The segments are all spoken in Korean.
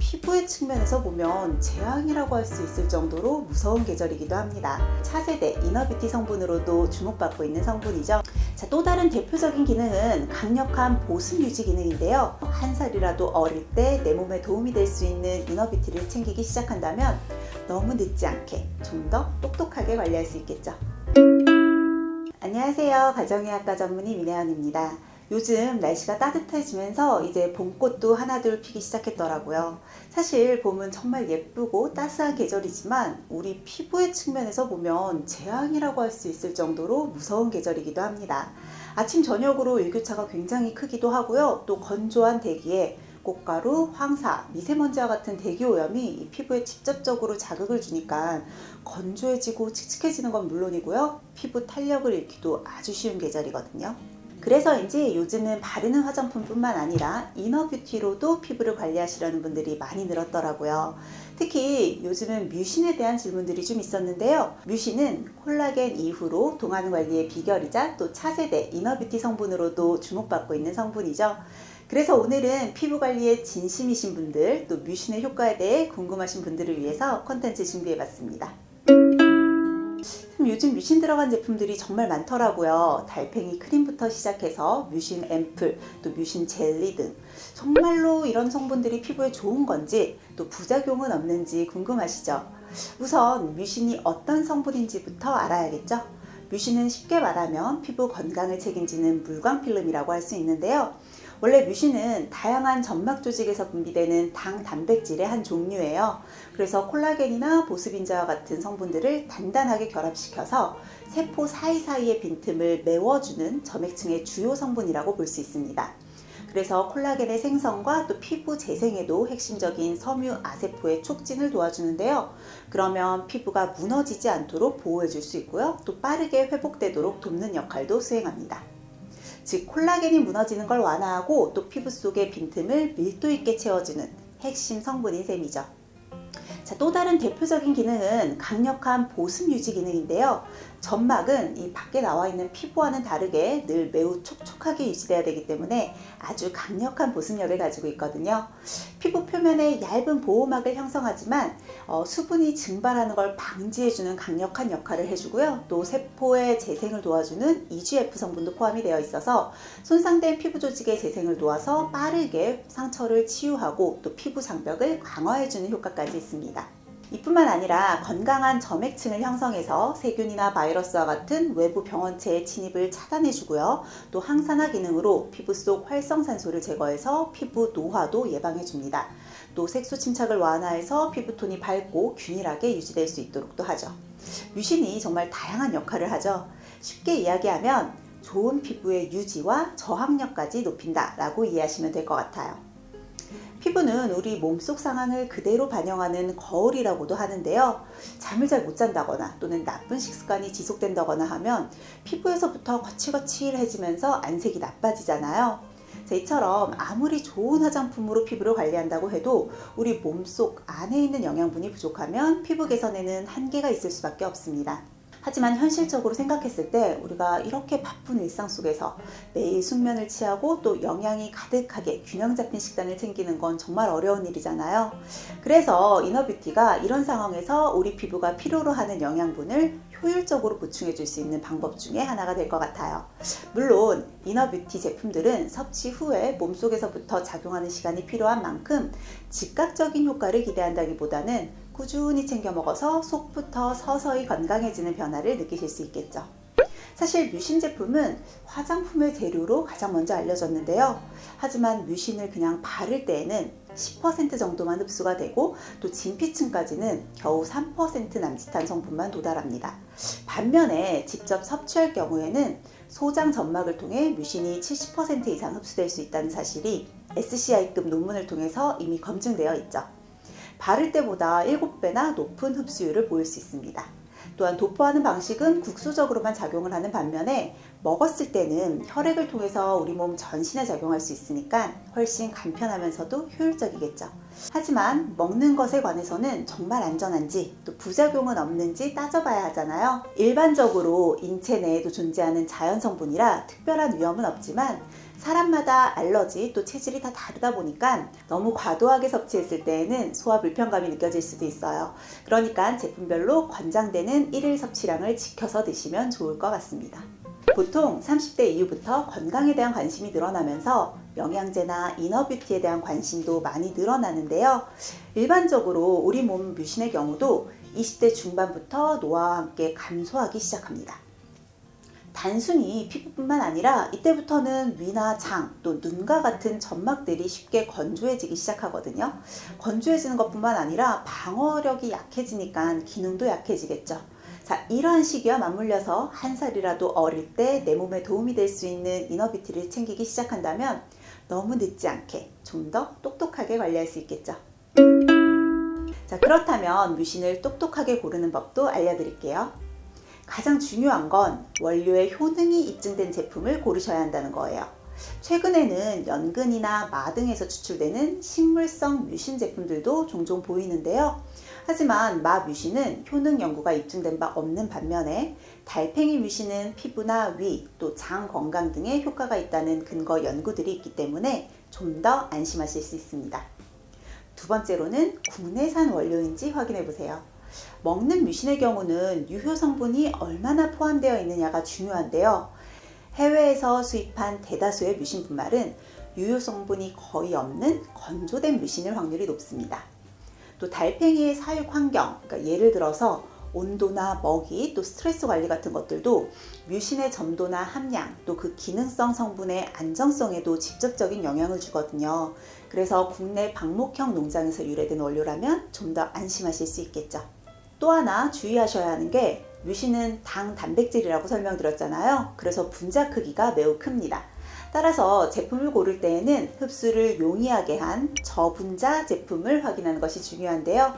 피부의 측면에서 보면 재앙이라고 할 수 있을 정도로 무서운 계절이기도 합니다. 차세대 이너뷰티 성분으로도 주목받고 있는 성분이죠. 자, 또 다른 대표적인 기능은 강력한 보습 유지 기능인데요. 한 살이라도 어릴 때 내 몸에 도움이 될 수 있는 이너뷰티를 챙기기 시작한다면 너무 늦지 않게 좀 더 똑똑하게 관리할 수 있겠죠. 안녕하세요. 가정의학과 전문의 민혜연입니다. 요즘 날씨가 따뜻해지면서 이제 봄꽃도 하나둘 피기 시작했더라고요. 사실 봄은 정말 예쁘고 따스한 계절이지만 우리 피부의 측면에서 보면 재앙이라고 할 수 있을 정도로 무서운 계절이기도 합니다. 아침 저녁으로 일교차가 굉장히 크기도 하고요. 또 건조한 대기에 꽃가루, 황사, 미세먼지와 같은 대기 오염이 이 피부에 직접적으로 자극을 주니까 건조해지고 칙칙해지는 건 물론이고요. 피부 탄력을 잃기도 아주 쉬운 계절이거든요. 그래서인지 요즘은 바르는 화장품뿐만 아니라 이너뷰티로도 피부를 관리하시려는 분들이 많이 늘었더라고요. 특히 요즘은 뮤신에 대한 질문들이 좀 있었는데요. 뮤신은 콜라겐 이후로 동안 관리의 비결이자 또 차세대 이너뷰티 성분으로도 주목받고 있는 성분이죠. 그래서 오늘은 피부 관리에 진심이신 분들, 또 뮤신의 효과에 대해 궁금하신 분들을 위해서 콘텐츠 준비해봤습니다. 요즘 뮤신 들어간 제품들이 정말 많더라고요. 달팽이 크림부터 시작해서 뮤신 앰플, 또 뮤신 젤리 등 정말로 이런 성분들이 피부에 좋은 건지 또 부작용은 없는지 궁금하시죠? 우선 뮤신이 어떤 성분인지부터 알아야겠죠? 뮤신은 쉽게 말하면 피부 건강을 책임지는 물광 필름이라고 할 수 있는데요. 원래 뮤신은 다양한 점막 조직에서 분비되는 당 단백질의 한 종류예요. 그래서 콜라겐이나 보습인자와 같은 성분들을 단단하게 결합시켜서 세포 사이사이의 빈틈을 메워주는 점액층의 주요 성분이라고 볼 수 있습니다. 그래서 콜라겐의 생성과 또 피부 재생에도 핵심적인 섬유 아세포의 촉진을 도와주는데요. 그러면 피부가 무너지지 않도록 보호해줄 수 있고요. 또 빠르게 회복되도록 돕는 역할도 수행합니다. 즉 콜라겐이 무너지는 걸 완화하고 또 피부 속의 빈틈을 밀도 있게 채워주는 핵심 성분인 셈이죠. 자, 또 다른 대표적인 기능은 강력한 보습 유지 기능인데요. 점막은 이 밖에 나와 있는 피부와는 다르게 늘 매우 촉촉하게 유지돼야 되기 때문에 아주 강력한 보습력을 가지고 있거든요. 피부 표면에 얇은 보호막을 형성하지만 수분이 증발하는 걸 방지해주는 강력한 역할을 해주고요. 또 세포의 재생을 도와주는 EGF 성분도 포함이 되어 있어서 손상된 피부 조직의 재생을 도와서 빠르게 상처를 치유하고 또 피부 장벽을 강화해주는 효과까지 있습니다. 이뿐만 아니라 건강한 점액층을 형성해서 세균이나 바이러스와 같은 외부 병원체의 침입을 차단해주고요. 또 항산화 기능으로 피부 속 활성산소를 제거해서 피부 노화도 예방해줍니다. 또 색소 침착을 완화해서 피부톤이 밝고 균일하게 유지될 수 있도록도 하죠. 뮤신이 정말 다양한 역할을 하죠. 쉽게 이야기하면 좋은 피부의 유지와 저항력까지 높인다 라고 이해하시면 될 것 같아요. 피부는 우리 몸속 상황을 그대로 반영하는 거울이라고도 하는데요. 잠을 잘 못 잔다거나 또는 나쁜 식습관이 지속된다거나 하면 피부에서부터 거칠거칠해지면서 안색이 나빠지잖아요. 자, 이처럼 아무리 좋은 화장품으로 피부를 관리한다고 해도 우리 몸속 안에 있는 영양분이 부족하면 피부 개선에는 한계가 있을 수밖에 없습니다. 하지만 현실적으로 생각했을 때 우리가 이렇게 바쁜 일상 속에서 매일 숙면을 취하고 또 영양이 가득하게 균형 잡힌 식단을 챙기는 건 정말 어려운 일이잖아요. 그래서 이너뷰티가 이런 상황에서 우리 피부가 필요로 하는 영양분을 효율적으로 보충해 줄 수 있는 방법 중에 하나가 될 것 같아요. 물론 이너뷰티 제품들은 섭취 후에 몸속에서부터 작용하는 시간이 필요한 만큼 즉각적인 효과를 기대한다기보다는 꾸준히 챙겨 먹어서 속부터 서서히 건강해지는 변화를 느끼실 수 있겠죠. 사실 뮤신 제품은 화장품의 재료로 가장 먼저 알려졌는데요. 하지만 뮤신을 그냥 바를 때에는 10% 정도만 흡수가 되고 또 진피층까지는 겨우 3% 남짓한 성분만 도달합니다. 반면에 직접 섭취할 경우에는 소장 점막을 통해 뮤신이 70% 이상 흡수될 수 있다는 사실이 SCI급 논문을 통해서 이미 검증되어 있죠. 바를 때보다 7배나 높은 흡수율을 보일 수 있습니다. 또한 도포하는 방식은 국소적으로만 작용을 하는 반면에 먹었을 때는 혈액을 통해서 우리 몸 전신에 작용할 수 있으니까 훨씬 간편하면서도 효율적이겠죠. 하지만 먹는 것에 관해서는 정말 안전한지 또 부작용은 없는지 따져봐야 하잖아요. 일반적으로 인체 내에도 존재하는 자연 성분이라 특별한 위험은 없지만 사람마다 알러지 또 체질이 다 다르다 보니까 너무 과도하게 섭취했을 때에는 소화 불편감이 느껴질 수도 있어요. 그러니까 제품별로 권장되는 일일 섭취량을 지켜서 드시면 좋을 것 같습니다. 보통 30대 이후부터 건강에 대한 관심이 늘어나면서 영양제나 이너뷰티에 대한 관심도 많이 늘어나는데요. 일반적으로 우리 몸 뮤신의 경우도 20대 중반부터 노화와 함께 감소하기 시작합니다. 단순히 피부뿐만 아니라 이때부터는 위나 장, 또 눈과 같은 점막들이 쉽게 건조해지기 시작하거든요. 건조해지는 것뿐만 아니라 방어력이 약해지니까 기능도 약해지겠죠. 자, 이러한 시기와 맞물려서 한 살이라도 어릴 때 내 몸에 도움이 될 수 있는 이너뷰티를 챙기기 시작한다면 너무 늦지 않게 좀 더 똑똑하게 관리할 수 있겠죠. 자, 그렇다면 뮤신을 똑똑하게 고르는 법도 알려드릴게요. 가장 중요한 건 원료의 효능이 입증된 제품을 고르셔야 한다는 거예요. 최근에는 연근이나 마 등에서 추출되는 식물성 뮤신 제품들도 종종 보이는데요. 하지만 마 뮤신은 효능 연구가 입증된 바 없는 반면에 달팽이 뮤신은 피부나 위, 또 장 건강 등에 효과가 있다는 근거 연구들이 있기 때문에 좀 더 안심하실 수 있습니다. 두 번째로는 국내산 원료인지 확인해 보세요. 먹는 뮤신의 경우는 유효 성분이 얼마나 포함되어 있느냐가 중요한데요. 해외에서 수입한 대다수의 뮤신 분말은 유효 성분이 거의 없는 건조된 뮤신일 확률이 높습니다. 또 달팽이의 사육 환경, 그러니까 예를 들어서 온도나 먹이, 또 스트레스 관리 같은 것들도 뮤신의 점도나 함량, 또 그 기능성 성분의 안정성에도 직접적인 영향을 주거든요. 그래서 국내 방목형 농장에서 유래된 원료라면 좀 더 안심하실 수 있겠죠. 또 하나 주의하셔야 하는 게 뮤신은 당 단백질이라고 설명드렸잖아요. 그래서 분자 크기가 매우 큽니다. 따라서 제품을 고를 때에는 흡수를 용이하게 한 저분자 제품을 확인하는 것이 중요한데요.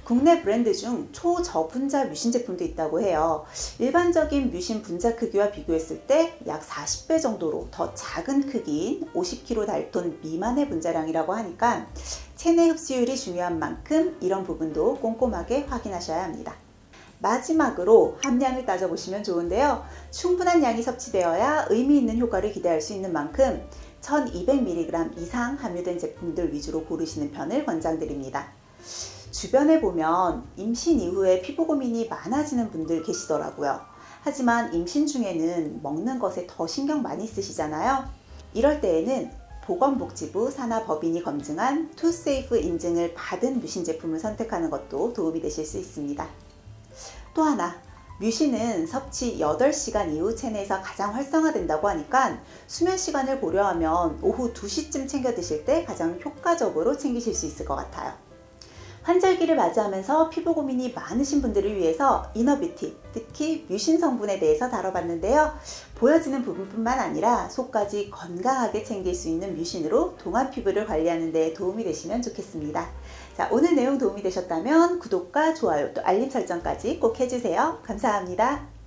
국내 브랜드 중 초저분자 뮤신 제품도 있다고 해요. 일반적인 뮤신 분자 크기와 비교했을 때 약 40배 정도로 더 작은 크기인 50kg 달톤 미만의 분자량이라고 하니까 체내 흡수율이 중요한 만큼 이런 부분도 꼼꼼하게 확인하셔야 합니다. 마지막으로 함량을 따져보시면 좋은데요. 충분한 양이 섭취되어야 의미 있는 효과를 기대할 수 있는 만큼 1200mg 이상 함유된 제품들 위주로 고르시는 편을 권장드립니다. 주변에 보면 임신 이후에 피부 고민이 많아지는 분들 계시더라고요. 하지만 임신 중에는 먹는 것에 더 신경 많이 쓰시잖아요. 이럴 때에는 보건복지부 산하법인이 검증한 투세이프 인증을 받은 뮤신 제품을 선택하는 것도 도움이 되실 수 있습니다. 또 하나, 뮤신은 섭취 8시간 이후 체내에서 가장 활성화된다고 하니까 수면 시간을 고려하면 오후 2시쯤 챙겨 드실 때 가장 효과적으로 챙기실 수 있을 것 같아요. 환절기를 맞이하면서 피부 고민이 많으신 분들을 위해서 이너뷰티, 특히 뮤신 성분에 대해서 다뤄봤는데요. 보여지는 부분뿐만 아니라 속까지 건강하게 챙길 수 있는 뮤신으로 동안 피부를 관리하는 데 도움이 되시면 좋겠습니다. 자, 오늘 내용 도움이 되셨다면 구독과 좋아요 또 알림 설정까지 꼭 해주세요. 감사합니다.